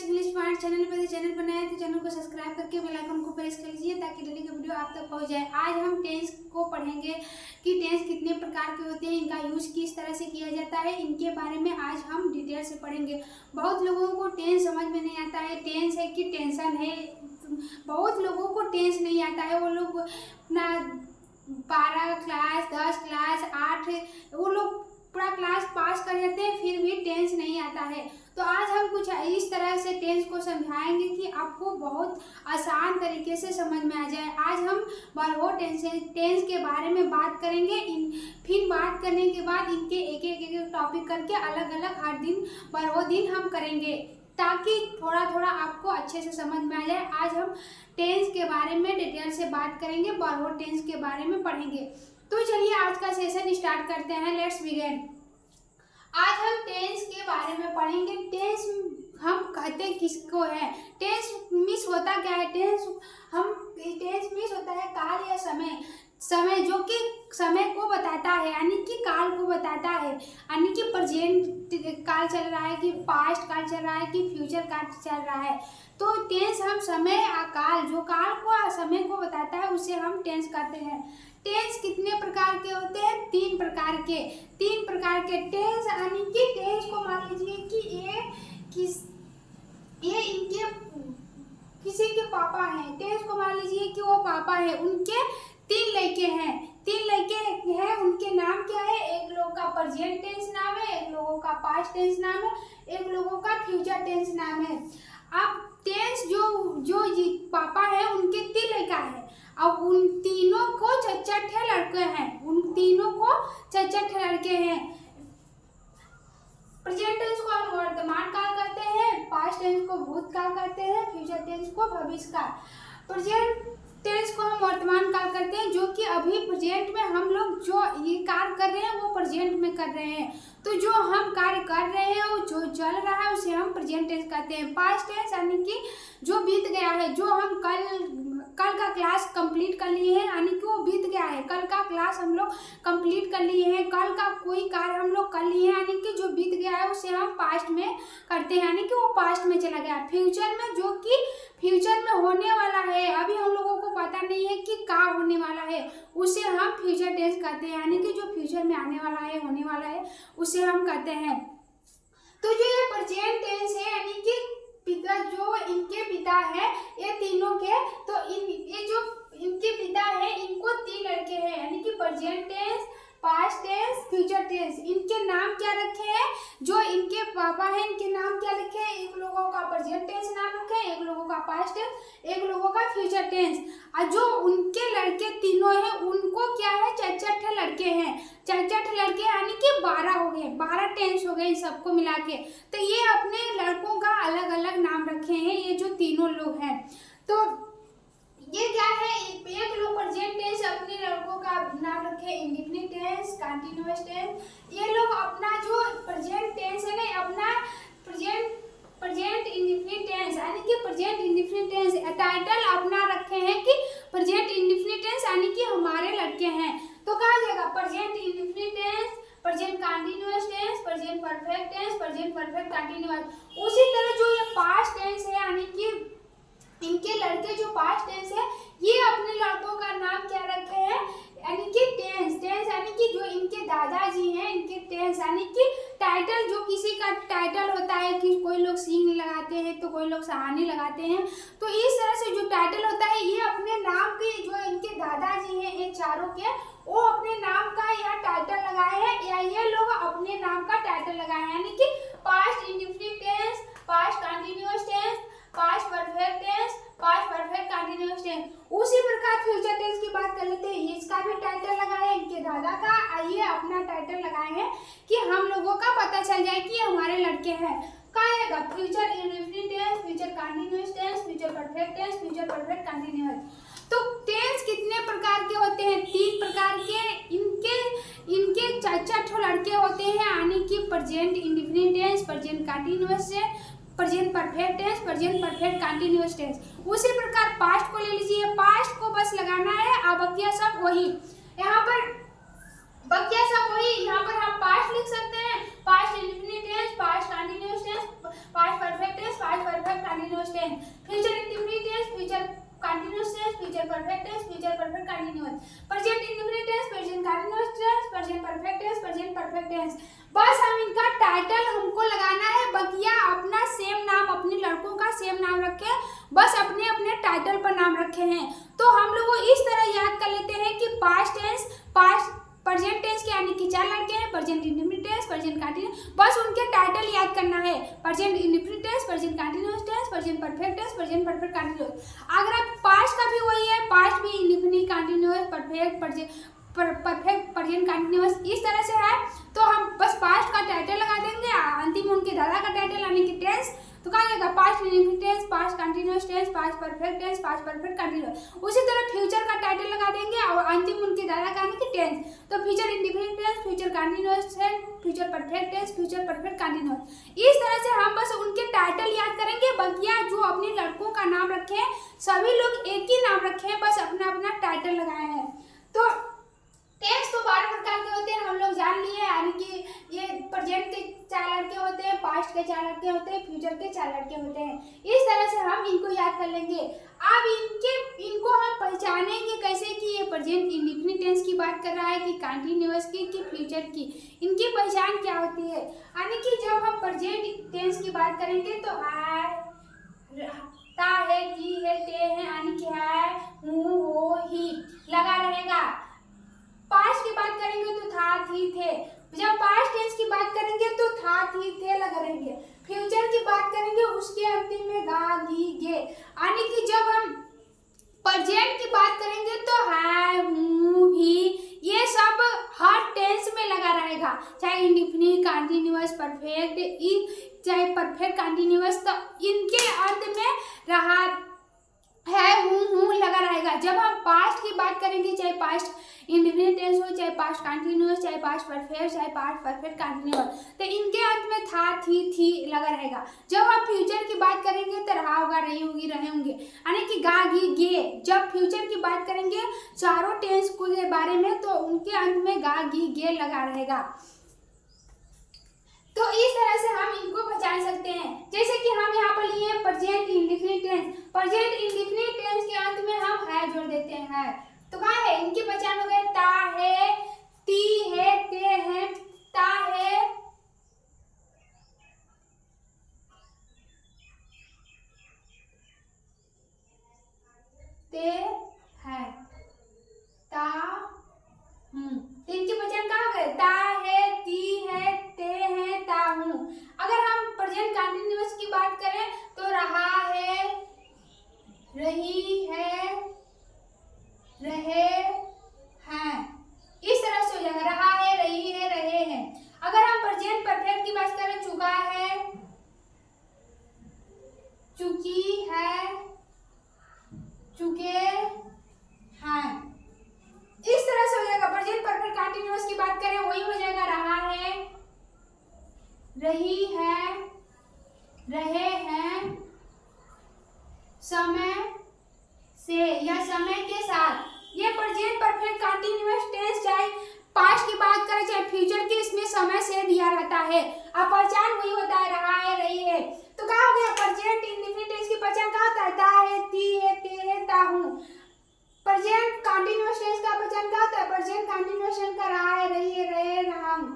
English point channel पर channel बनाए तो चैनल को सब्सक्राइब करके बेल आइकन को प्रेस कर लीजिए ताकि डेली का वीडियो आप तक पहुंच जाए। आज हम टेंस को पढ़ेंगे कि टेंस कितने प्रकार के होते हैं, इनका यूज किस तरह से किया जाता है, इनके बारे में आज हम डिटेल से पढ़ेंगे। बहुत लोगों को टेंस समझ में नहीं आता है, टेंस है कि टेंशन है। बहुत लोगों को टेंस नहीं आता है, वो लोग अपना 12 क्लास 10 क्लास 8 वो लोग पूरा क्लास पास कर जाते हैं, फिर भी टेंस नहीं आता है। तो आज हम कुछ इस तरह से टेंस को समझाएंगे कि आपको बहुत आसान तरीके से समझ में आ जाए। आज हम बारह टेंस के बारे में बात करेंगे। फिर बात करने के बाद इनके एक एक टॉपिक करके अलग अलग हर दिन 12 दिन हम करेंगे ताकि थोड़ा थोड़ा आपको अच्छे से समझ में आ जाए। आज हम टेंस के बारे में डिटेल से बात करेंगे, 12 टेंस के बारे में पढ़ेंगे। तो चलिए आज का सेशन स्टार्ट करते हैं। Let's begin. आज हम टेंस के बारे में पढ़ेंगे। टेंस हम कहते किसको है, टेंस मीन्स होता क्या है। टेंस मीन्स होता है काल या समय। समय जो कि समय को बताता है, यानी कि काल को बताता है, यानी कि प्रेजेंट काल चल रहा है कि पास्ट काल चल रहा है कि फ्यूचर काल चल रहा है। तो टेंस हम समय काल, जो काल को समय को बताता है उसे हम टेंस कहते हैं। टेंस कितने प्रकार के होते हैं? 3 प्रकार के। 3 प्रकार के टेंस, यानी कि टेंस को मान लीजिए कि ये इनके किसी के पापा हैं। टेंस को मान लीजिए कि वो पापा है, उनके 3 लड़के हैं। 3 लड़के हैं, उनके नाम क्या है? एक लोगों का प्रेजेंट टेंस नाम है, एक लोगों का पास्ट टेंस नाम है, एक लोगों का फ्यूचर टेंस नाम है। अब टेंस जो पापा है उनके 3 लड़का है। अब उन तीनों को 4 लड़के हैं, उन तीनों को 4 लड़के हैं। प्रेजेंट टेंस को हम वर्तमान काल कहते हैं, पास्ट टेंस को भूतकाल कहते हैं, फ्यूचर टेंस को भविष्यकाल। प्रेजेंट टेंस को हम वर्तमान काल करते हैं, जो कि अभी प्रेजेंट में हम लोग जो ये कार्य कर रहे हैं वो प्रेजेंट में कर रहे हैं। तो जो हम कार्य कर रहे हैं वो जो चल रहा है उसे हम प्रेजेंट टेंस कहते हैं। पास्ट टेंस यानी कि जो बीत गया है, जो हम कल का क्लास कंप्लीट कर लिए हैं, यानी कि वो बीत गया है। कल का क्लास हम लोग कंप्लीट कर लिए हैं, कल का कोई कार्य हम लोग कर लिए हैं, यानी कि जो बीत गया है उसे हम पास्ट में करते हैं, यानी कि वो पास्ट में चला गया। फ्यूचर में, जो कि फ्यूचर में होने वाला है, अभी हम लोगों को पता नहीं है कि क्या होने वाला है, उसे हम फ्यूचर टेंस कहते हैं, यानी कि जो फ्यूचर में आने वाला है, होने वाला है, उसे हम कहते हैं। तो जो ये प्रेजेंट टेंस है, यानी कि पिता, जो इनके पिता है ये तीनों के, तो ये जो इनके पिता है इनको 3 लड़के हैं, यानी कि present tense, past tense, future tense. इनके नाम क्या रखे हैं? जो इनके पापा हैं इनके नाम क्या लिखे हैं? एक लोगों का प्रेजेंट टेंस नाम रखे हैं, एक लोगों का पास्ट टेंस, एक लोगों का फ्यूचर टेंस। और जो उनके लड़के तीनों हैं उनको क्या है? 4 लड़के हैं। 4 लड़के यानी कि 12 हो गए, 12 टेंस हो गए इन सबको मिला के। तो ये अपने लड़कों का अलग अलग नाम रखे हैं, ये जो तीनों लोग हैं। तो ये क्या है? एक लोग प्रेजेंट टेंस अपने लड़कों का नाम रखे इंडेफिनिट टेंस, कंटीन्यूअस टेंस। ये लोग अपना जो प्रेजेंट टेंस है ना, अपना प्रेजेंट इंडेफिनिट टेंस, यानी कि प्रेजेंट इंडेफिनिट टेंस टाइटल अपना रखे हैं कि प्रेजेंट इंडेफिनिट टेंस, यानी कि हमारे लड़के हैं। तो कहा जाएगा present indefinite tense, present continuous tense, present perfect tense, present perfect continuous. उसी तरह जो ये पास्ट टेंस है, यानी कि इनके लड़के जो पास्ट टेंस है, ये अपने लड़कों का नाम क्या रखे हैं? यानी कि टेंस यानी कि जो इनके दादाजी हैं इनके टेंस, यानी कि टाइटल, जो किसी का टाइटल होता है कि कोई लोग सिंह लगाते हैं तो कोई लोग सहानी लगाते हैं। तो इस तरह से जो टाइटल होता है ये अपने नाम के, जो इनके दादाजी हैं ये चारों के, वो अपने नाम का या टाइटल लगाए हैं, या ये लोग अपने नाम का टाइटल लगाए हैं, यानी कि past indefinite tense, past continuous tense, past perfect tense, past perfect continuous tense. उसी प्रकार फ्यूचर टेंस की बात कर लेते हैं। इसका भी टाइटल लगाए हैं इनके दादा का, ये अपना टाइटल लगाए हैं कि हम लोगों का पता चल जाए कि हमारे लड़के हैं। कहेगा future indefinite tense, future continuous tense, future perfect tense, future perfect continuous. तो टेंस कितने प्रकार के होते हैं? 3 प्रकार के। इनके 4 लड़के होते हैं, यानी कि present indefinite tense, present continuous tense, present perfect tense, present perfect continuous tense. उसी प्रकार पास्ट को ले लीजिए, पास्ट को बस लगाना है, अब बकिया सब वही, यहाँ पर बकिया सब वही, यहाँ पर हम पास्ट लिख सकते हैं, past indefinite tense, past continuous tense, past perfect tense, past perfect continuous tense, future indefinite tense, future continuous tense, future perfect tense, future perfect continuous, present indefinite tense, present continuous tense, present perfect tense, present perfect tense. बस हम इनका title हमको लगाना है, बकिया अपना same नाम, अपने लड़कों का सेम नाम रखे, बस अपने अपने टाइटल पर नाम रखे हैं। तो हम लोग इस तरह याद कर लेते हैं कि past tense, past present tense के यानी कि 4 लड़के हैं, present indefinite tense, present continuous, बस उनके टाइटल याद करना है, present indefinite tense, present continuous tense, present perfect tense, present perfect continuous. अगर आप पास्ट का भी वही है, पास्ट भी indefinite, continuous, perfect, perfect, present continuous, इस तरह से है। तो हम बस पास्ट का टाइटल लगा देंगे, अंतिम उनके दादा का टाइटल यानी कि टेंस, तो कहा जाएगा past indefinite tense, past continuous tense, past perfect tense, past perfect continuous. उसी तरह फ्यूचर का टाइटल लगा देंगे और अंतिम उनके दादा का यानी कि टेंस, तो future indefinite tense, future continuous tense, future perfect tense, future perfect continuous. इस तरह से हम बस उनके टाइटल याद करेंगे, बकिया जो अपने लड़कों का नाम रखे हैं सभी लोग एक ही नाम रखे हैं, बस अपना अपना टाइटल लगाए हैं। तो टेंस तो 12 प्रकार के होते हैं, हम लोग जान लिए, यानी कि ये प्रेजेंट के 4 लड़के होते हैं, पास्ट के 4 लड़के होते हैं, फ्यूचर के 4 लड़के होते हैं। इस तरह से हम इनको याद कर लेंगे। अब इनको हम पहचानेंगे कैसे कि ये प्रेजेंट इंडेफिनिट टेंस की बात कर रहा है कि कंटीन्यूअस की कि फ्यूचर की, इनकी पहचान क्या होती है। यानी कि जब हम प्रेजेंट टेंस की बात करेंगे तो ता है, की है, ते है, यानी कि है, हूँ, हो, ही लगा रहेगा। पास्ट की बात करेंगे तो था, थी, थे। जब पास्ट टेंस की बात करेंगे तो था, थी, थे लगा रहेंगे। फ्यूचर की बात करेंगे उसके अंतिम में गा, गी, गे। यानी कि जब हम प्रेजेंट की बात करेंगे तो है, हूँ, ही, ये सब हर टेंस में लगा रहेगा, चाहे इंडेफिनिट, कंटीन्यूअस, परफेक्ट, चाहे परफेक्ट कंटीन्यूअस, तो इनके अंत में रहा है, हूँ लगा रहेगा। जब हम पास्ट की बात करेंगे, चाहे पास्ट इंडेफिनिट टेंस हो, चाहे पास्ट कंटीन्यूअस, चाहे पास्ट परफेक्ट, चाहे पास्ट परफेक्ट कंटीन्यूअस, तो इनके अंत में था, थी लगा रहेगा। जब हम फ्यूचर की बात करेंगे तो रहा होगा, रही होगी, रहे होंगे, यानी कि गा, गी, गे। जब फ्यूचर की बात करेंगे चारों टेंस के बारे में तो उनके अंत में गा, गी, गे लगा रहेगा। तो इस तरह से हम इनको पहचान सकते हैं। जैसे कि हम यहाँ पर लिए present indefinite tense, present indefinite tense के अंत में हम है जोड़ देते हैं, तो क्या है, इनकी पहचान हो गई, ता है, ती है, ते है, ता है, ते है, ता, इनकी पहचान कहाँ हो गई, ता है, ती है, ते है, ता, हूँ। अगर हम प्रेजेंट कंटीन्यूअस की बात करें तो रहा है, रही है, रहे हैं, इस तरह से हो जाएगा, रहा है, रही है, रहे हैं। अगर हम प्रेजेंट परफेक्ट की बात करें, चुका है, चुकी है, चुके हैं, इस तरह से हो जाएगा। प्रेजेंट परफेक्ट कंटीन्यूअस की बात करें वही हो जाएगा, रहा है, रही है, रहे हैं, समय से या समय के साथ। ये प्रेजेंट परफेक्ट कंटीन्यूअस टेंस चाहे पास्ट की बात करें चाहे फ्यूचर की, इसमें समय से दिया रहता है। अब पहचान वही होता है, रहा है, रही है। तो क्या हो गया, प्रेजेंट इंडेफिनिट टेंस की पहचान क्या होता है, ता है, ती है, ते है, ता, हूँ। प्रेजेंट कंटीन्यूअस टेंस का पहचान क्या होता है, प्रेजेंट कंटीन्यूअस टेंस का रहा है, रही है, रहे, रहा हूँ।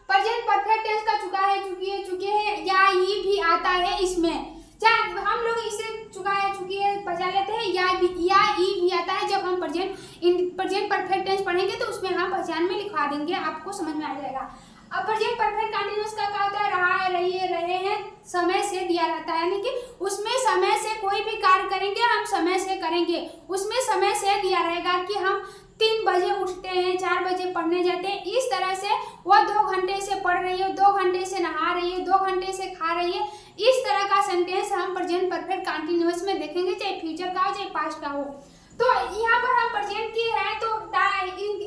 प्रेजेंट परफेक्ट टेंस का चुका है, चुकी है, चुके हैं, या ई भी आता है इसमें। चाहे हम लोग इसे चुका है, चुकी है पहचान लेते हैं, या ई भी आता है। जब हम प्रेजेंट परफेक्ट टेंस पढ़ेंगे तो उसमें हम पहचान में लिखवा देंगे, आपको समझ में आ जाएगा। अब प्रेजेंट परफेक्ट कंटीन्यूअस का क्या होता है, रहा है, रही है, रहे हैं, समय से दिया रहता है, यानी कि उसमें समय से कोई भी कार्य करेंगे हम समय से करेंगे, उसमें समय से दिया रहेगा कि हम 3 बजे उठते हैं, 4 बजे पढ़ने जाते हैं। इस तरह से वह 2 घंटे से पढ़ रही है, 2 घंटे से नहा रही है, 2 घंटे से खा रही है। इस तरह का सेंटेंस हम प्रेजेंट परफेक्ट कंटीन्यूअस में देखेंगे, चाहे फ्यूचर का हो चाहे पास्ट का हो। तो यहाँ पर हम प्रेजेंट की है तो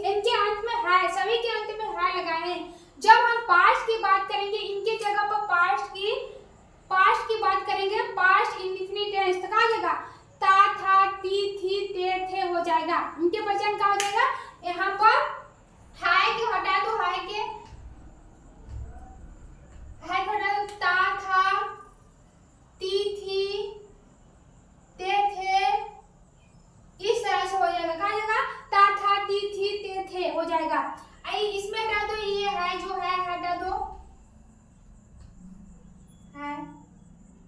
इनके अंत में है, सभी के अंत में है लगाए हैं। जब हम पास्ट की बात करेंगे, इनके जगह पर पास्ट की बात करेंगे, पास्ट इंडेफिनिट टेंस, तो क्या हो जाएगा, ता, था, ती, थी, ते, थे हो जाएगा। इनके पहचान क्या हो जाएगा, यहाँ पर हाय के हटा दो, हाय के हटा दो, ता, था, ती, थी, इसमें हटा दो, ये है जो है हटा दो, है,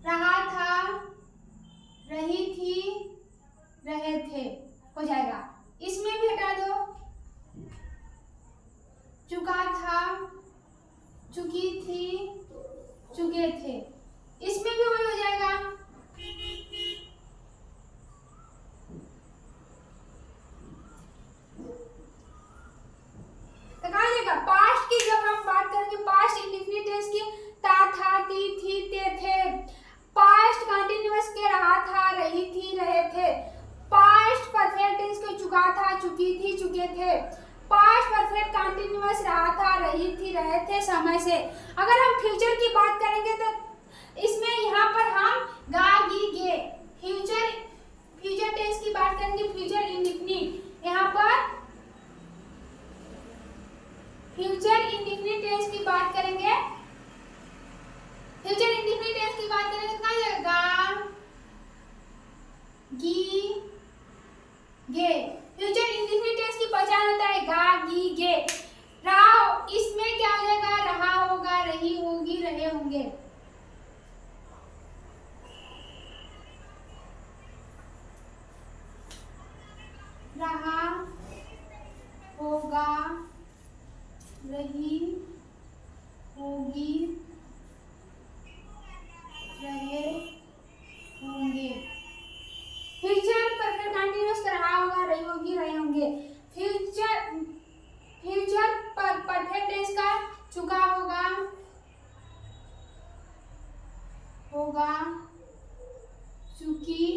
रहा था, रही थी, रहे थे हो जाएगा। इसमें भी हटा दो, चुका था, चुकी थी, चुके थे, इसमें भी वही हो जाएगा। तो कहा जाएगा पास्ट की, जब हम बात करेंगे पास्ट इंडेफिनिट टेंस की, था, थी, ते, थे। पास्ट कंटिन्यूअस के रहा था, रही थी, रहे थे। पास्ट परफेक्ट टेंस के चुका था, चुकी थी, चुके थे। पास्ट परफेक्ट कंटिन्यूअस रहा था, रही थी, रहे थे समय से। अगर हम फ्यूचर की बात करेंगे तो इसमें यहाँ पर हम गा, गी, गे, फ्यूचर टेंस की बात करेंगे, फ्यूचर इंडेफिनिट। यहाँ पर फ्यूचर इंडेफिनिट टेंस की बात करेंगे, फ्यूचर इंडेफिनिट टेंस की बात करेंगे तो क्या जाएगा, गी, गे। फ्यूचर इंडेफिनिट टेंस की पहचान होता है गा, गी, गे। रहा, इसमें क्या हो जाएगा, रहा होगा, रही होगी, रहे होंगे। रहा होगा, रही होगी, रहे होंगे। फ्यूचर परफेक्ट कंटीन्यूअस रहा होगा, रही होगी, रहे होंगे। फ्यूचर परफेक्ट टेंस का चुका होगा, होगा, चुकी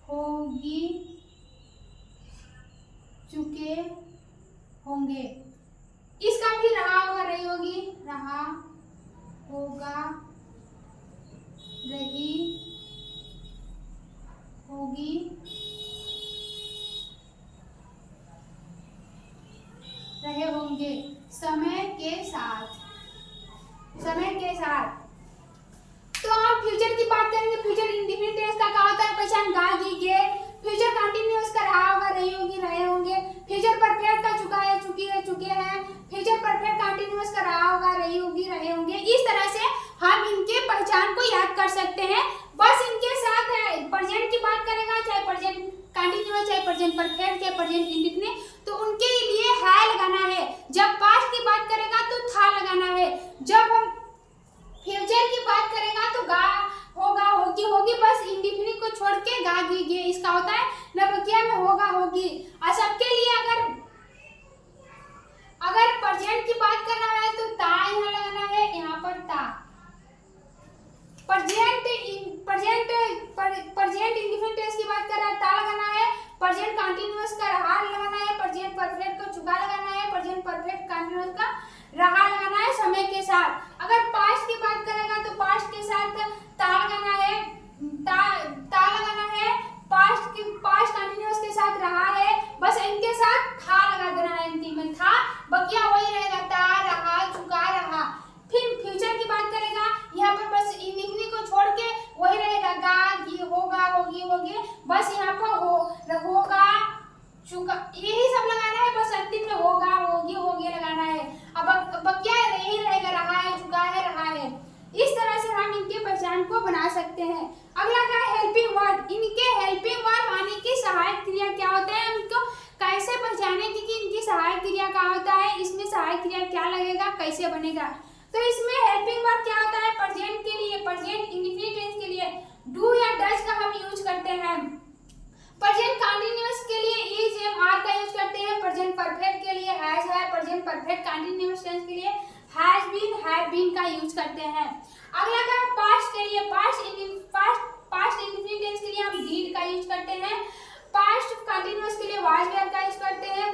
होगी, चुके होंगे। इसका भी रहा होगा, रही होगी, रहा होगा, रही होगी, रहे होंगे समय के साथ, समय के साथ। तो हम फ्यूचर की बात करेंगे, फ्यूचर इंडेफिनिट टेंस का क्या होता है पहचान, गा, गी, गे। फ्यूचर कंटीन्यूअस का रहा होगा, रही होगी, रहे होंगे। फ्यूचर परफेक्ट का चुका है, चुकी है, चुके हैं। फ्यूचर परफेक्ट कंटीन्यूअस का रहा होगा, रही होगी, रहे होंगे। इस तरह से हम इनके पहचान को याद कर सकते हैं। बस इनके साथ प्रेजेंट की बात करेगा, चाहे प्रेजेंट कंटीन्यूअस, चाहे प्रेजेंट परफेक्ट, चाहे प्रेजेंट इंडेफिनिट, तो उनके लिए है लगाना है। जब पास्ट की बात करेगा तो था लगाना है। जब हम फ्यूचर की बात करेगा तो गा होगा, होगी, होगी, बस इंडेफिनिट को छोड़ के गा, गी, गे इसका होता है। नवक्रिया में होगा, होगी। और सबके लिए अगर प्रेजेंट की बात करना है तो ता यहाँ लगाना है, यहाँ पर ता। प्रेजेंट इंडेफिनिट टेंस की बात कर रहा है, ता लगाना है। प्रेजेंट कंटीन्यूअस का रहा लगाना है। प्रेजेंट परफेक्ट को चुका लगाना है। प्रेजेंट परफेक्ट कंटीन्यूअस का रहा लगाना है समय के साथ। अगर पास्ट की बात करेगा तो पास्ट के साथ ता लगाना है, ता लगाना है। पास्ट कंटीन्यूअस के साथ रहा है, बस इनके साथ था लगा देना है। अंतिम में था, बकिया वही रहेगा, ता, रहा, चुका, रहा। फिर फ्यूचर की बात करेगा, यहाँ पर बस इंडेफिनिट को छोड़ के वही रहेगा, गा, गी, होगा, होगी, होगे, बस यहाँ पर होगा, चुका, यही सब लगाना है। बस अंतिम में होगा, होगी, होगे लगाना है। अब बकिया यही रहेगा, रहा है, चुका है, रहा है। इस तरह से हम इनके पहचान को बना सकते हैं। अगला क्या है, हेल्पिंग वर्ड। इनके हेल्पिंग वर्ड माने की सहायक क्रिया क्या होता है, उनको कैसे पहचानेंगे कि इनकी सहायक क्रिया क्या होता है, इसमें सहायक क्रिया क्या लगेगा, कैसे बनेगा। तो इसमें हेल्पिंग वर्ब क्या होता है, प्रेजेंट के लिए, प्रेजेंट इंडेफिनिट टेंस के लिए डू या डज का हम यूज करते हैं। प्रेजेंट कंटीन्यूअस के लिए इज, एम, आर का यूज करते हैं। प्रेजेंट परफेक्ट के लिए हैज है। प्रेजेंट परफेक्ट कंटीन्यूअस टेंस के लिए हैज बीन, हैव बीन का यूज करते हैं। अगला क्या है, पास्ट के लिए, पास्ट इंडेफिनिट टेंस के लिए हम डिड का यूज करते हैं। पास्ट कंटीन्यूअस के लिए वाज वेयर का यूज करते हैं।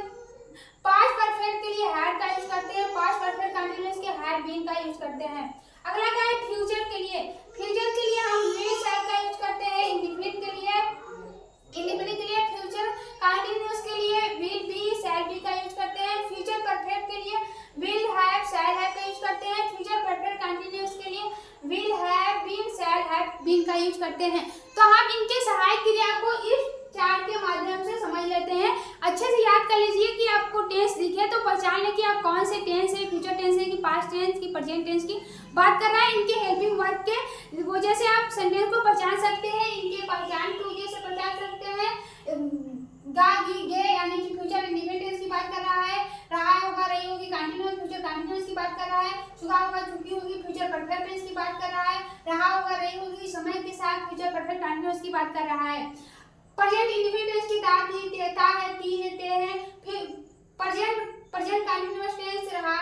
पास्ट परफेक्ट के लिए हैड का यूज करते हैं। पास्ट परफेक्ट कंटीन्यूअस के हैड बीन का यूज करते हैं। अगला क्या है, फ्यूचर के लिए, फ्यूचर के लिए हम विल, शैल का यूज करते हैं। इंडेफिनिट के लिए फ्यूचर कंटीन्यूअस के लिए विल बी, शैल बी का यूज करते हैं। फ्यूचर परफेक्ट के लिए विल हैव, शैल हैव का यूज करते हैं। फ्यूचर परफेक्ट कंटीन्यूअस के लिए will have been, shall have been का यूज करते हैं। तो हम इनके सहायक क्रिया को इस चार्ट के माध्यम से समझ लेते हैं। अच्छे से याद कर लीजिए कि आपको टेस्ट दिखे तो पहचान लें कि आप कौन से टेंस है, फ्यूचर टेंस है कि पास्ट टेंस की परेजेंट टेंस की बात कर रहा है। इनके हेल्पिंग वर्ब के वजह से आप सेंटेंस को पहचान सकते हैं। इनके पहचान की वजह से पहचान सकते हैं। गा गी गे यानी कि फ्यूचर इंडिपेंडेंट टेंस की बात कर रहा है। रहा होगा रही होगी कंटीन्यूअस फ्यूचर कंटीन्यूअस की बात कर रहा है। चुका होगा चुकी होगी फ्यूचर परफेक्ट टेंस की बात कर रहा है। रहा होगा रही होगी समय के साथ फ्यूचर परफेक्ट कंटीन्यूअस की बात कर रहा है। प्रेजेंट इंडिपेंडेंट टेंस की ता थी ता है ती है ते है। फिर प्रेजेंट कंटीन्यूअस टेंस रहा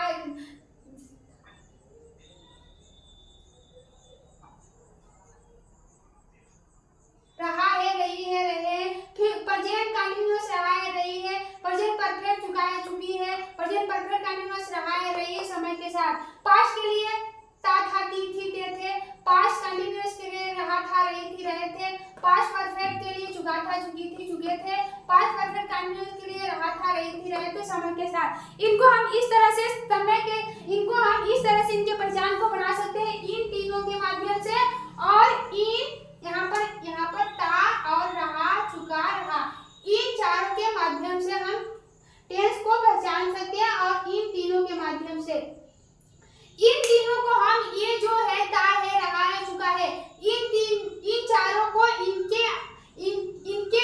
है रही है रहे। फिर प्रेजेंट कंटीन्यूअस रहा है रही है। प्रेजेंट परफेक्ट चुका है चुकी है। प्रेजेंट परफेक्ट कंटीन्यूअस रहा है रही है समय के साथ। पास्ट के लिए ता था ती थी ते थे। पास्ट कंटीन्यूअस के लिए रहा था रही थी रहे थे। पास्ट परफेक्ट के लिए चुका था चुकी थी चुके थे। पास्ट परफेक्ट कंटीन्यूअस के लिए रहा था रही थी रहे थे समय के साथ। इनको हम इस तरह से इनके पहचान को बना सकते हैं इन तीनों के माध्यम से। और इन यहाँ पर ता और रहा चुका रहा इन चारों के माध्यम से हम टेंस को पहचान सकते हैं। और इन तीनों के माध्यम से इन तीनों को हम ये जो है ता है रहा है चुका है इन चारों को इनके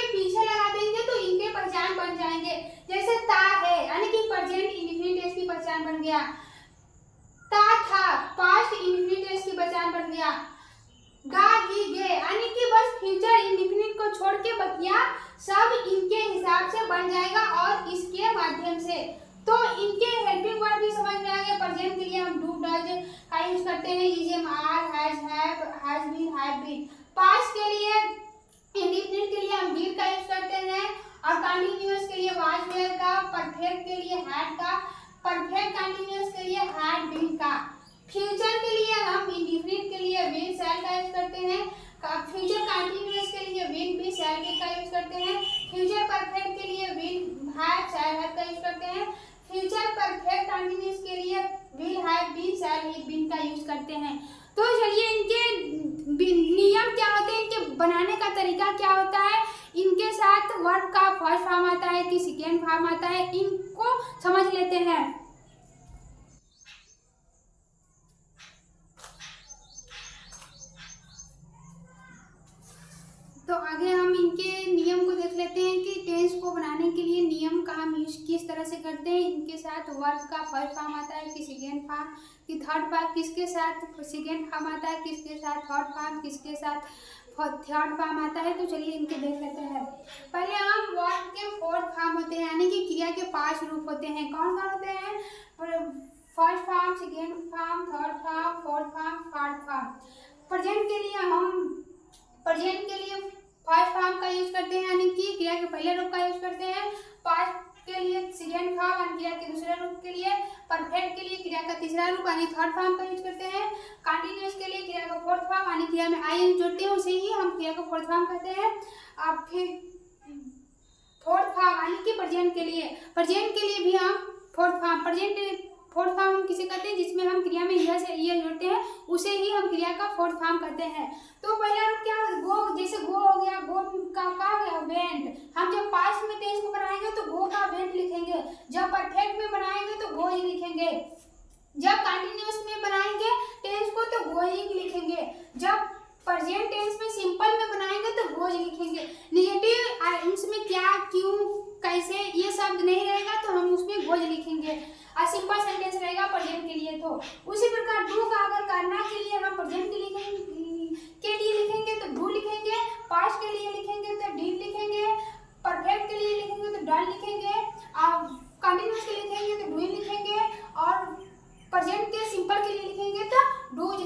पीछे लगा देंगे तो इनके पहचान बन जाएंगे। जैसे ता है यानी कि प्रेजेंट इंडिफिनिट टेंस की पहचान बन गया। ता था पास्ट इंडिफिनिट टेंस की पहचान बन गया। गा गी गे यानी कि बस फ्यूचर इंडिफिनिट को छोड़ के बकिया सब इनके हिसाब से बन जाएगा और इसके माध्यम से। तो इनके हेल्पिंग वर्ब भी समझ में आ गए। प्रेजेंट के लिए हम डू डज का यूज करते हैं is am are has have has been have been. Past के लिए इंडिफिनिट के लिए हम डिड का यूज करते हैं और कंटीन्यूअस के लिए वाज वेयर का। परफेक्ट के लिए हैड का। परफेक्ट कंटीन्यूअस के लिए हैड बीन का। फ्यूचर के लिए हम इंडिफिनिट के लिए विल शैल का यूज करते हैं। फ्यूचर कंटीन्यूअस के लिए विल बी शैल बी का यूज करते हैं। फ्यूचर परफेक्ट के लिए विल हैव शैल हैव का यूज करते हैं। फ्यूचर परफेक्ट कंटीन्यूअस के लिए will have been shall have been का यूज करते हैं। तो चलिए इनके नियम क्या होते हैं, इनके बनाने का तरीका क्या होता है, इनके साथ वर्ब का फर्स्ट फॉर्म आता है कि सेकेंड फॉर्म आता है, इनको समझ लेते हैं। तो आगे हम इनके नियम को देख लेते हैं कि टेंस को बनाने के लिए नियम का हम यूज किस तरह से करते हैं। इनके साथ वर्ब का फर्स्ट फॉर्म आता है कि सेकेंड फॉर्म कि थर्ड फॉर्म, किसके साथ सेकेंड फॉर्म आता है, किसके साथ थर्ड फॉर्म, किसके साथ थर्ड फॉर्म आता है। तो चलिए इनके देख लेते हैं। पहले हम वर्ब के फोर्थ फॉर्म होते हैं यानी कि क्रिया के 5 रूप होते हैं। कौन कौन होते हैं? First form, second form, third form, fourth form, fourth form. Present के लिए फर्स्ट फॉर्म का यूज करते हैं यानी कि क्रिया के पहले रूप का यूज करते हैं। पास्ट के लिए सेकेंड फॉर्म और क्रिया के दूसरे रूप के लिए। परफेक्ट के लिए क्रिया का तीसरा रूप यानी थर्ड फॉर्म का यूज करते हैं। कंटीन्यूअस के लिए क्रिया का फोर्थ फॉर्म यानी क्रिया में आई जोड़ते हैं उसे ही हम क्रिया का फोर्थ फॉर्म कहते हैं। अब फिर फोर्थ फॉर्म यानी कि प्रेजेंट के लिए भी हम फोर्थ फॉर्म हम किसे कहते हैं जिसमें हम क्रिया में यह से यह जोड़ते हैं उसे ही हम क्रिया का फोर्थ फॉर्म कहते हैं। तो पहला रूप क्या है? गो, जैसे गो हो गया, गो का गया वेंट। हम जब पास्ट में टेंस को बनाएंगे तो गो का वेंट लिखेंगे। जब परफेक्ट में बनाएंगे तो गो ही लिखेंगे। जब कंटीन्यूअस में बनाएंगे टेंस को तो गो ही लिखेंगे। जब प्रेजेंट टेंस में सिंपल में बनाएंगे तो गोज लिखेंगे। निगेटिव उसमें क्या, क्यों, कैसे ये शब्द नहीं रहेगा तो हम उसमें गोज लिखेंगे। और सिंपल सेंटेंस रहेगा प्रेजेंट के लिए। तो उसी प्रकार डू का अगर करना के लिए हम प्रेजेंट के लिए लिखेंगे तो डू लिखेंगे। पास्ट के लिए लिखेंगे तो डिड लिखेंगे। परफेक्ट के लिए लिखेंगे तो डन लिखेंगे। और कंटीन्यूअस के लिए लिखेंगे तो डूइंग लिखेंगे। और प्रेजेंट के सिंपल के लिए लिखेंगे तो डूज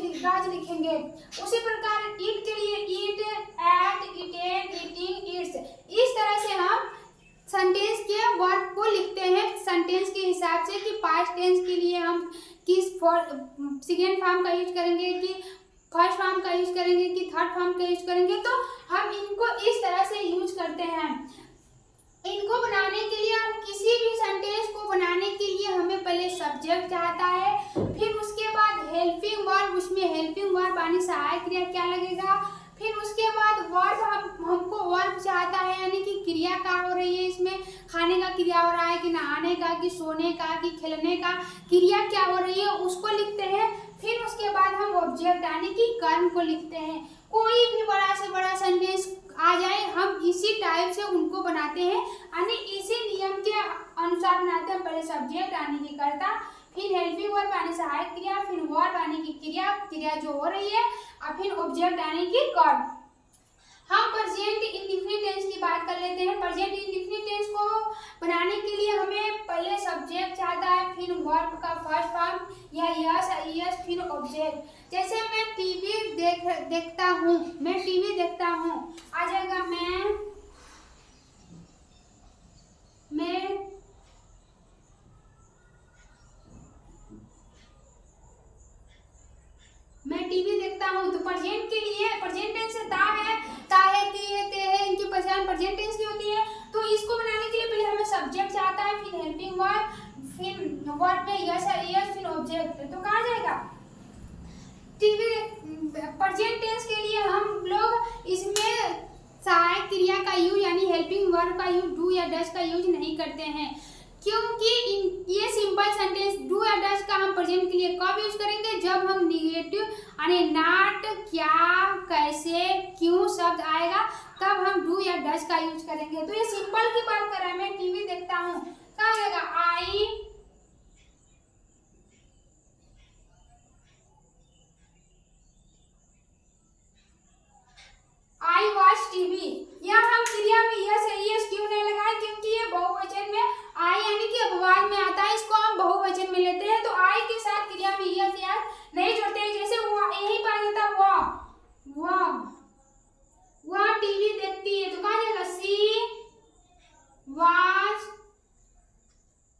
लिखेंगे। उसी प्रकार ईट के लिए ईट, एट, ईटेन, ईटिंग, ईट्स। इस तरह से हम सेंटेंस के वर्ब को लिखते हैं सेंटेंस के हिसाब से कि पास्ट टेंस के लिए हम किस सेकेंड फॉर्म का यूज करेंगे, कि फर्स्ट फॉर्म का यूज करेंगे, कि थर्ड फॉर्म का यूज करेंगे। तो हम इनको इस तरह से यूज करते हैं। इनको बनाने के लिए हम किसी भी सेंटेंस को बनाने के लिए हमें पहले सब्जेक्ट आता है, फिर उसके बाद हेल्पिंग वर्ब, उसमें हेल्पिंग वर्ब यानी सहायक क्रिया क्या लगेगा, फिर उसके बाद वर्ब हमको वर्ब चाहता है, यानी कि क्रिया का हो रही है, इसमें खाने का क्रिया हो रहा है कि नहाने का कि सोने का कि खेलने का क्रिया क्या हो रही है उसको लिखते हैं। फिर उसके बाद हम ऑब्जेक्ट यानी कि कर्म को लिखते हैं। कोई भी बड़ा से बड़ा सेंटेंस आ जाए हम इसी टाइप से उनको बनाते हैं, यानी इसी नियम के अनुसार बनाते हैं। पहले सब्जेक्ट यानी कि कर्ता, फिर हेल्पिंग वर्ब यानी सहायक क्रिया, फिर वर्ब यानी कि क्रिया जो हो रही है, और फिर ऑब्जेक्ट यानी कि कर्म। हम प्रेजेंट इंडेफिनिट टेंस की बात कर लेते हैं। प्रेजेंट इंडेफिनिट टेंस को बनाने के लिए हमें पहले सब्जेक्ट चाहता है, फिर वर्ब का फर्स्ट फॉर्म या यस, फिर ऑब्जेक्ट। जैसे मैं टीवी देखता हूँ, मैं टीवी देखता हूँ, आ जाएगा मैं टीवी देखता हूँ। तो प्रेजेंट के लिए प्रेजेंट टेंस से ता है, ती है, ते है, इनकी पहचान प्रेजेंट टेंस की होती है। तो इसको बनाने के लिए पहले हमें सब्जेक्ट चाहता है, फिर हेल्पिंग वर्ब, फिर वर्ब में यस, फिर ऑब्जेक्ट। तो कहाँ जाएगा टीवी। प्रेजेंट टेंस के लिए हम लोग इसमें सहायक क्रिया का यूज यानी हेल्पिंग वर्ब का यूज डू या डज का यूज नहीं करते हैं, क्योंकि ये सिंपल सेंटेंस डू या डज का हम प्रेजेंट के लिए कब यूज करेंगे, जब हम निगेटिव यानी नॉट, क्या, कैसे, क्यों शब्द आएगा तब हम डू या डज का यूज करेंगे। तो ये सिंपल की बात कर रहा है, मैं टीवी देखता हूँ, कहाँ आएगा आई वॉच टीवी। यहाँ हम क्रिया में यस क्यों नहीं लगाए, क्योंकि ये बहुवचन में आई यानी कि अपवाद में आता है, इसको हम बहुवचन में लेते हैं। तो आई के साथ क्रिया में यस नहीं जोड़ते हैं। जैसे यही बात होता वह टीवी देखती है, तो कहाँ जाएगा सी वॉच,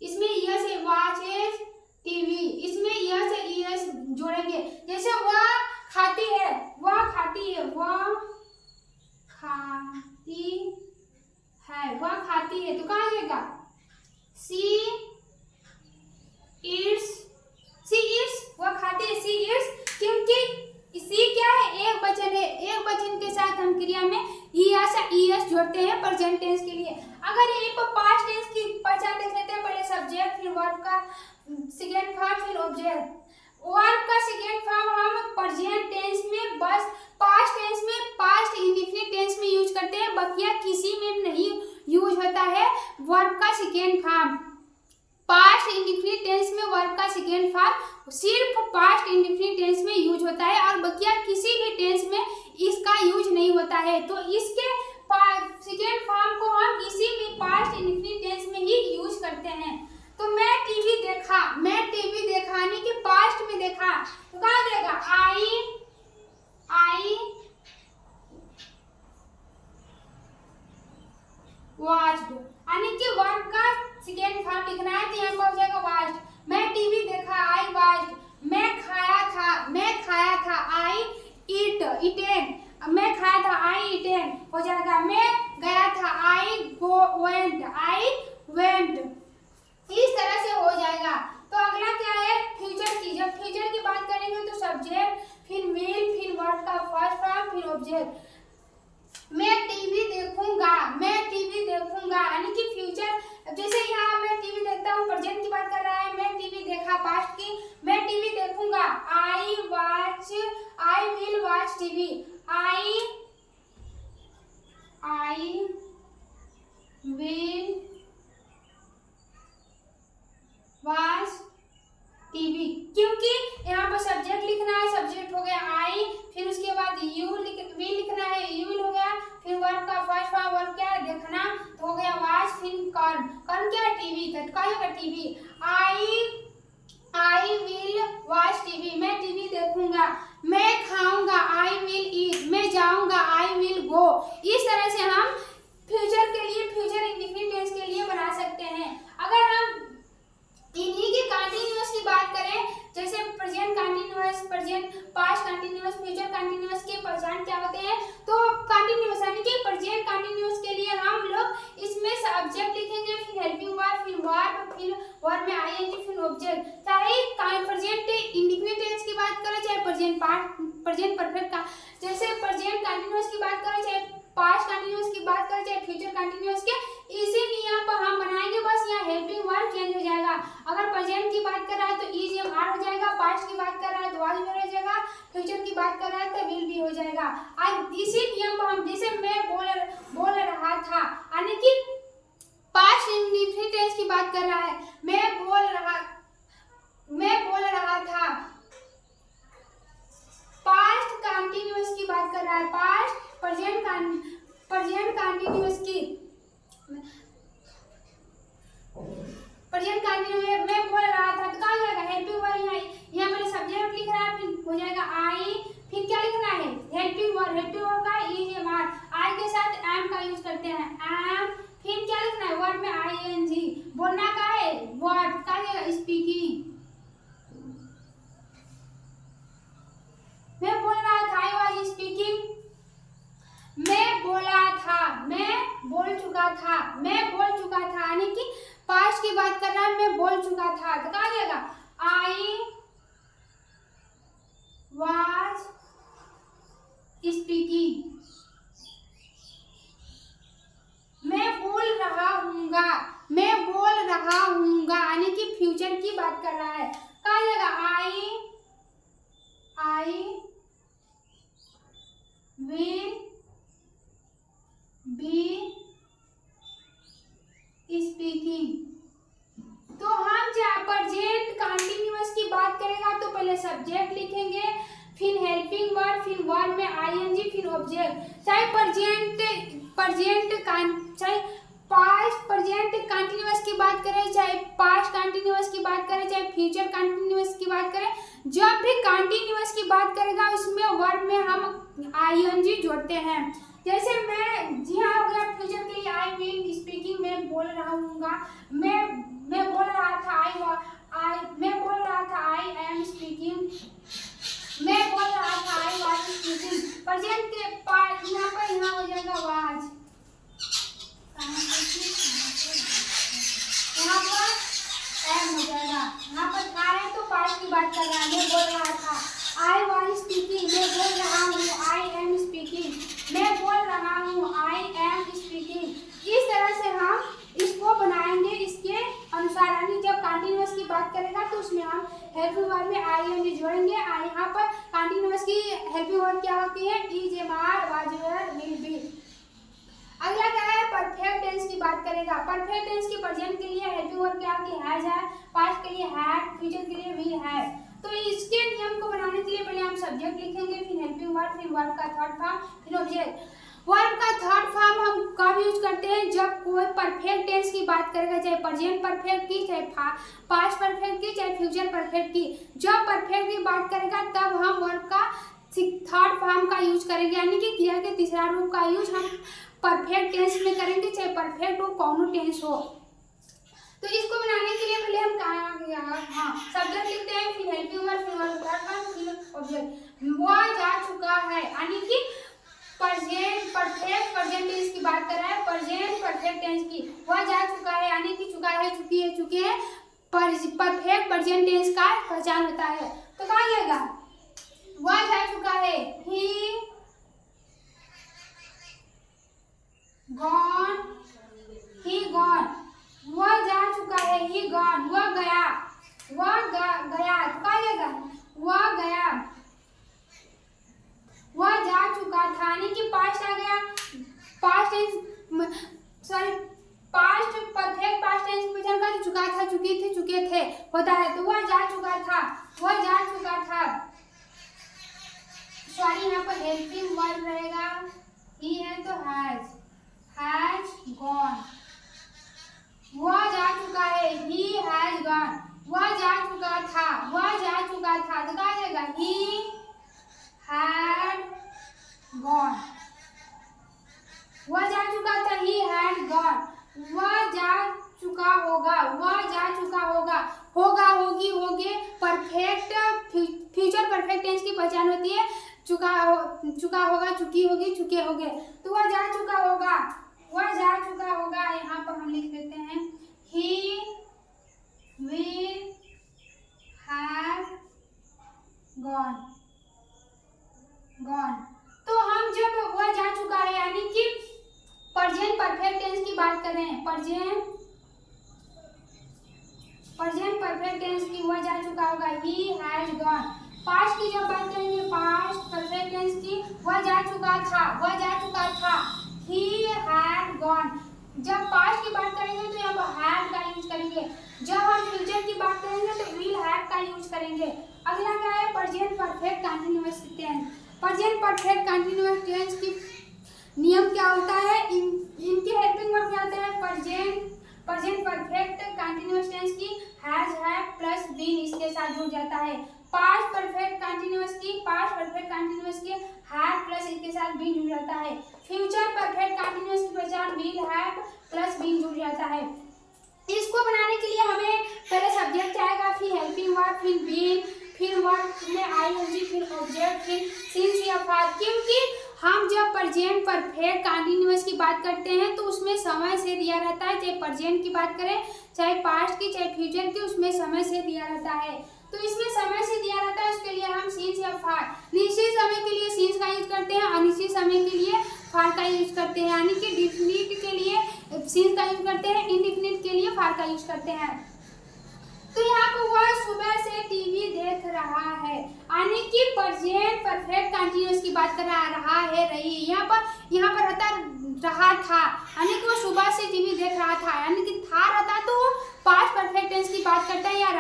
इसमें यस है, वॉचेस टीवी, इसमें यस जोड़ेंगे। जैसे वह खाती है, वह खाती है, वह खाती है, तो कहाँ जाएगा सी इट्स, वह खाती है, सी इट्स, क्योंकि सी क्या है, एक वचन है, एक वचन के साथ हम क्रिया में ईएस जोड़ते हैं प्रेजेंट टेंस के लिए। अगर यहीं पर पास्ट टेंस की पहचान देख लेते हैं, पहले सब्जेक्ट, फिर वर्ब का सेकेंड फॉर्म, फिर ऑब्जेक्ट। वर्ब का सेकेंड फॉर्म हम प्रेजेंट टेंस में बस पास्ट टेंस में, पास्ट इंडेफिनिट टेंस में यूज करते हैं, बकिया किसी में नहीं यूज होता है वर्ब का second form. Past indefinite tense में वर्ब का सेकेंड फॉर्म सिर्फ पास्ट इंडेफिनिट टेंस में यूज होता है, और बकिया किसी भी टेंस में इसका यूज नहीं होता है। तो इसके सेकेंड फॉर्म को हम इसी में पास्ट इंडेफिनिट टेंस में ही यूज करते हैं। तो मैं टीवी देखा, मैं टीवी देखाने के पास्ट में देखा, तो कहाँ जाएगा आई वॉच्ड, यानी कि वर्ब का सेकेंड फॉर्म लिखना है, तो यहाँ पर हो जाएगा वॉच्ड। मैं टीवी देखा, आई वॉच्ड। मैं खाया था, आई ईटेन। मैं खाया था, आई ईटेन हो जाएगा। मैं गया था, आई वेंट। इस तरह से हो जाएगा। तो अगला क्या है फ्यूचर की। जब फ्यूचर की बात करेंगे तो सब्जेक्ट, फिर विल, फिर वर्ब का फर्स्ट फॉर्म, फिर ऑब्जेक्ट। मैं टीवी देखूंगा, यानी कि फ्यूचर। जैसे यहाँ मैं टीवी देखता हूँ, प्रेजेंट की बात कर रहा है, मैं टीवी देखा पास्ट की, मैं टीवी देखूंगा, I will watch TV, I will watch TV. क्योंकि यहाँ पर सब्जेक्ट लिखना है, सब्जेक्ट हो गया आई, फिर उसके बाद विल लिखना है, यू विल हो गया, फिर वर्ब का फर्स्ट फॉर्म, वर्ब क्या है देखना, तो हो गया वॉच, फिर कर्म क्या है टीवी, तो क्या होगा TV, I will watch TV. मैं टीवी देखूंगा, मैं खाऊंगा, आई विल ईट, मैं जाऊंगा, आई विल गो। इस तरह से हम फ्यूचर के लिए, फ्यूचर इंडेफिनिट टेंस के लिए बना सकते हैं। अगर हम इन्हीं के कंटीन्यूअस की बात करें, जैसे present continuous, present past continuous, future continuous के पहचान क्या होते हैं, तो कंटीन्यूअस यानी कि प्रेजेंट कंटीन्यूअस के लिए हम लोग इसमें सब्जेक्ट लिखेंगे, फिर हेल्पिंग वर्ब, फिर वर्ब में आईएनजी, फिर ऑब्जेक्ट। चाहे प्रेजेंट इंडेफिनिट टेंस की बात करें, चाहे प्रेजेंट प्रेजेंट परफेक्ट का, जैसे प्रेजेंट कंटिन्यूअस की बात करें, चाहे पास्ट कंटिन्यूअस की बात करें, चाहे फ्यूचर कंटिन्यूअस के, इसी नियम पर हम बनाएंगे। बस यहाँ हेल्पिंग वर्ब चेंज हो जाएगा। अगर प्रेजेंट की बात कर रहा है तो इज एम आर हो जाएगा, पास्ट की बात कर रहा है तो वाज हो जाएगा, फ्यूचर की बात कर रहा है तो विल बी हो जाएगा। आज इसी नियम पर हम, जैसे मैं बोल रहा था, यानी कि पास्ट इंडेफिनिट टेंस की बात कर रहा है, मैं बोल रहा था, पास्ट कंटिन्यूअस की बात कर रहा है, पास्ट प्रेजेंट कंटिन्यूअस की, प्रेजेंट कंटिन्यूअस मैं बोल रहा था, तो क्या हो जाएगा हेल्पिंग वर्ब, यहाँ पहले सब्जेक्ट लिख रहा है, फिर हो जाएगा आई, फिर क्या लिखना है हेल्पिंग वर्ब का इज एम आर, आई के साथ एम का यूज करते हैं, एम, फिर क्या लिखना है वर्ब में आई एन जी, बोलना का है वर्ब का है स्पीकिंग, मैं बोल रहा था, आई वाज स्पीकिंग, मैं बोला था, मैं बोल चुका था, मैं बोल चुका था, यानी कि पास्ट की बात कर रहा है, मैं बोल चुका था, तो क्या जाएगा आई वाज स्पीकिंग, मैं बोल रहा हूँगा, मैं बोल रहा हूँगा, यानी कि फ्यूचर की बात कर रहा है, क्या जाएगा आई विल बी स्पीकिंग। तो हम जहाँ प्रेजेंट कंटिन्यूअस की बात करेगा तो पहले सब्जेक्ट लिखेंगे, फिर हेल्पिंग वर्ब, फिर वर्ब में आईएनजी, फिर ऑब्जेक्ट। चाहे चाहे पास्ट प्रेजेंट कंटिन्यूअस की बात करें, चाहे पास्ट कंटिन्यूअस की बात करें, चाहे फ्यूचर कंटिन्यूअस की बात करें, जब भी कंटिन्यूअस की बात करेगा उसमें वर्ब में हम आईएनजी जोड़ते हैं। जैसे मैं, जी हाँ हो गया फ्यूचर के लिए आई विल स्पीकिंग, मैं बोल रहा हूँगा, मैं बोल रहा था, मैं बोल रहा था आई एम स्पीकिंग, मैं बोल रहा था आई वाज स्पीकिंग। प्रेजेंट के पार्ट यहाँ हो जाएगा वाज, यहाँ पर एम हो जाएगा, यहाँ पर था है तो पास्ट की बात कर रहा है, मैं बोल रहा था, आई वाज स्पीकिंग, मैं बोल रहा हूँ, आई एम स्पीकिंग, मैं बोल रहा हूँ, आई एम स्पीकिंग। इस तरह से हम इसको बनाएंगे, इसके अनुसार, यानी जब कंटिन्यूअस की बात करेगा तो उसमें हम हेल्पिंग वर्ब में आईएनजी जोड़ेंगे। यहाँ पर कंटिन्यूअस की हेल्पिंग वर्ब क्या होती है, is, am are, was, were, will be. अगला क्या है, परफेक्ट टेंस की बात करेगा। परफेक्ट टेंस की प्रेजेंट के लिए हेल्पिंग वर्ब क्या होती है, हैज है, पास्ट के लिए हैड, फ्यूचर के लिए विल हैव। तो इसके नियम को बनाने के लिए पहले हम सब्जेक्ट लिखेंगे, फिर हेल्पिंग वर्ब, फिर वर्ब का थर्ड फॉर्म, फिर ऑब्जेक्ट। वर्ब का थर्ड फॉर्म हम कब यूज करते हैं, जब कोई परफेक्ट टेंस की बात करेगा, चाहे प्रेजेंट परफेक्ट की, चाहे पास्ट परफेक्ट की, चाहे फ्यूचर परफेक्ट की। जब परफेक्ट की बात करेगा तब हम वर्ब का थर्ड फॉर्म का यूज करेंगे, यानी कि क्रिया के तीसरा रूप का यूज हम परफेक्ट टेंस में करेंगे, चाहे परफेक्ट हो, कौन टेंस हो। तो इसको बनाने के लिए पहले हम सब्जेक्ट लिखते हैं, फिर हेल्पिंग वर्ब, फिर वर्ब का थर्ड फॉर्म, फिर ऑब्जेक्ट। वह जा चुका है, यानी कि प्रेजेंट परफेक्ट प्रेजेंट टेंस की बात कर रहा है, प्रेजेंट परफेक्ट टेंस की। वह जा चुका है, यानी कि चुका है, चुकी है, चुके हैं, परफेक्ट प्रेजेंट टेंस का पहचान होता है। तो कहा जाएगा, वह जा चुका है, ही गॉन, ही गॉन। वह जा चुका है, ही गॉन, वह गया, गया। तो कहा जाएगा, वह गया, वह जा चुका था, यानी कि पास्ट आ गया, पास्ट परफेक्ट पास्ट टेंस की पहचान कर, चुका था, चुकी थी, चुके थे होता है। तो वह जा चुका था, वह जा चुका था, सॉरी यहाँ पर हेल्पिंग वर्ब रहेगा, ही है तो हैज गॉन। वह जा चुका है, ही हैज गॉन। वह जा चुका था, वह जा चुका था, तो कहा जाएगा ही had gone। वह जा चुका था, he had gone। वह जा चुका होगा, वह जा चुका होगा, होगा, होगी, होगे, परफेक्ट फ्यूचर परफेक्ट टेंस की पहचान होती है, चुका होगा, चुकी होगी, चुके होगे। तो वह जा चुका होगा, वह जा चुका होगा, यहाँ पर हम लिख देते हैं, he will have gone। Present perfect tense की वह जा चुका होगा, ही हैज गॉन। पास्ट की जब बात करेंगे, पास्ट परफेक्ट टेंस की वह जा चुका था, ही हैड गॉन। जब पास्ट की बात करेंगे तो यहाँ पर हैड का यूज करेंगे। जब हम फ्यूचर की बात करेंगे तो विल हैव का यूज करेंगे। अगला क्या है, present perfect continuous tense. Present perfect continuous tense की नियम क्या होता है, इनके हेल्पिंग वर्ब क्या होता है, प्रेजेंट परफेक्ट कंटीन्यूअस टेंस की हैज, हैव प्लस बीन इसके साथ जुड़ जाता है। पास्ट परफेक्ट कंटीन्यूअस की हैव प्लस इसके साथ बीन जुड़ जाता है। फ्यूचर परफेक्ट कंटीन्यूअस की पहचान विल हैव प्लस बीन जुड़ जाता है। इसको बनाने के लिए हमें पहले सब्जेक्ट आएगा, फिर हेल्पिंग वर्ब, फिर बीन, फिर वर्ब में आईएनजी, फिर ऑब्जेक्ट, फिर सिंस या फॉर। क्योंकि हम जब प्रेजेंट परफेक्ट कंटीन्यूअस की बात करते हैं तो उसमें समय से दिया रहता है, चाहे प्रेजेंट की बात करें, चाहे पास्ट की, चाहे फ्यूचर की, उसमें समय से दिया रहता है। तो इसमें समय से दिया रहता है, उसके लिए हम सिंस या फॉर, निश्चित समय के लिए सिंस का यूज करते हैं, अनिश्चित समय के लिए फॉर का यूज करते हैं। यानी कि डिफिनिट के लिए सिंस का यूज करते हैं, इनडिफिनिट के लिए फॉर का यूज करते हैं। तो यहाँ पर वह सुबह से टीवी देख रहा है, यानी कि प्रेजेंट परफेक्ट कंटीन्यूअस की बात कर रहा है, रही। यहाँ पर रहता रहा था, यानी कि वो सुबह से टीवी देख रहा था, यानी कि था रहता तो वो पास्ट परफेक्ट टेंस की बात करता है, या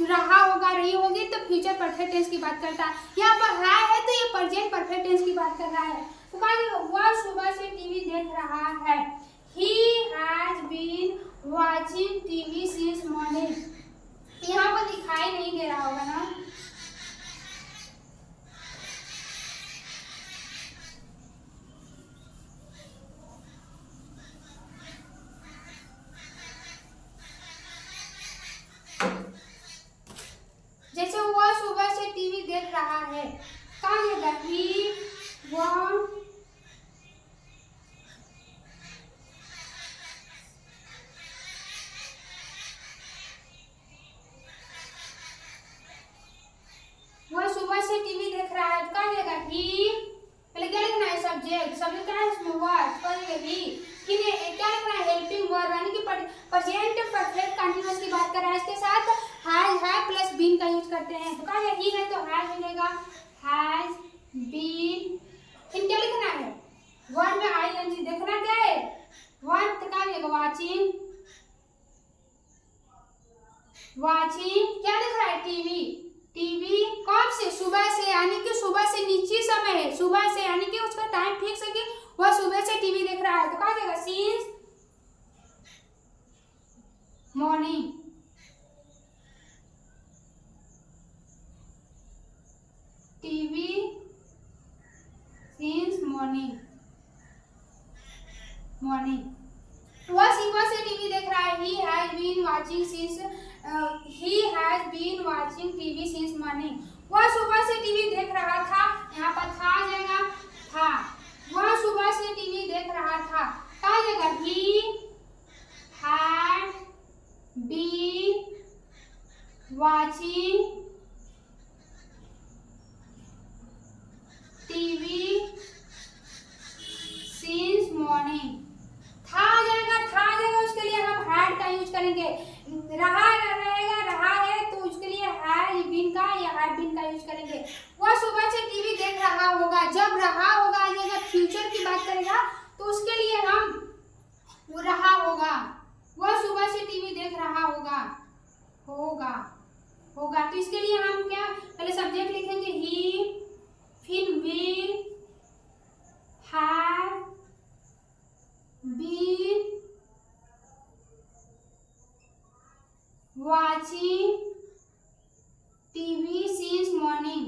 रहा होगा, रही होगी तो फ्यूचर परफेक्ट टेंस की बात करता है। यहाँ पर है तो ये प्रेजेंट परफेक्ट टेंस की बात कर रहा है। तो कहा वह सुबह से टीवी देख रहा है, he has been watching TV since morning। यहाँ पर दिखाई नहीं दे रहा होगा ना, जैसे वह सुबह से टीवी देख रहा है, कहाँ जाएगा, he won वह सुबह से टीवी देख रहा है, कहाँ जाएगा, ही, पहले क्या लिखना है, सब्जेक्ट क्या है इसमें, वर्ब, कहाँ जाएगा, ही क्या लिखना है, हेल्पिंग वर्ब, यानी कि प्रेजेंट परफेक्ट कंटीन्यूअस की बात कर रहा है, इसके साथ हैज, हैव प्लस बीन का यूज करते हैं। तो कहाँ जाएगा, ही है तो हैज मिलेगा, हैज बीन। फिर क्या लिखना है, वर्ब में आईएनजी, देखना क्या है, वर्ब, तो कहाँ जाएगा, वाचिंग, क्या लिख रहा है, टीवी कब से, सुबह से, यानी कि सुबह से निश्चित समय है, सुबह से यानी कि उसका टाइम फिक्स है कि वह सुबह से टीवी देख रहा है। तो कहा जाएगा, since morning, TV since morning. वह सुबह से टीवी देख रहा है, he has been watching TV since morning। वह सुबह से टीवी देख रहा था, यहाँ पर था आ जाएगा, था, वह सुबह से टीवी देख रहा था, कहा जाएगा, he had been watching TV since morning। था आ जाएगा, उसके लिए हम हैड का यूज करेंगे। रहा है तो उसके लिए हैज बीन का या हैड बीन का यूज करेंगे। वह सुबह से टीवी देख रहा होगा, जब रहा होगा आ जाएगा, फ्यूचर की बात करेगा तो उसके लिए हम वो रहा होगा, वह सुबह से टीवी देख रहा होगा। तो इसके लिए हम क्या, पहले सब्जेक्ट लिखेंगे, ही, फिर will have been watching TV since morning।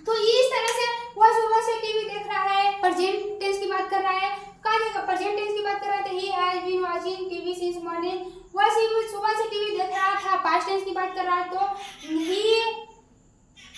तो इस तरह से वह सुबह से टीवी देख रहा है, प्रेजेंट टेंस की बात कर रहा है, कहा जाएगा, प्रेजेंट टेंस की बात कर रहा है, he has been watching TV since morning। वह सुबह से टीवी देख रहा था, पास्ट टेंस की बात कर रहा है तो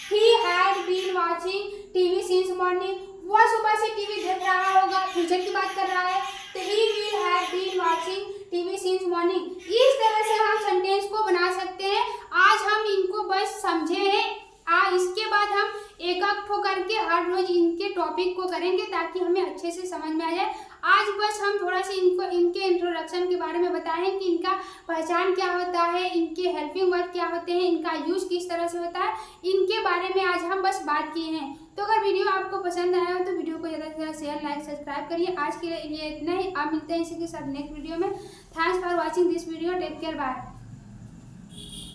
he had been watching TV since morning। वह सुबह से टीवी देख रहा होगा, फ्यूचर की बात कर रहा है तो he will have been watching TV since morning। इस तरह से हम सेंटेंस को बना सकते हैं। आज हम इनको बस समझे हैं, इसके बाद हम एक एक होकर के हर रोज इनके टॉपिक को करेंगे ताकि हमें अच्छे से समझ में आ जाए। आज बस हम थोड़ा सा इनके इंट्रोडक्शन के बारे में बताए हैं कि इनका पहचान क्या होता है, इनके हेल्पिंग वर्ड क्या होते हैं, इनका यूज किस तरह से होता है, इनके बारे में आज हम बस बात किए हैं। तो अगर वीडियो आपको पसंद आया हो तो वीडियो को ज़्यादा से ज़्यादा शेयर, लाइक, सब्सक्राइब करिए। आज के लिए इतना ही। आप मिलते हैं इसी के साथ नेक्स्ट वीडियो में। Thanks for watching this video. Take care, bye.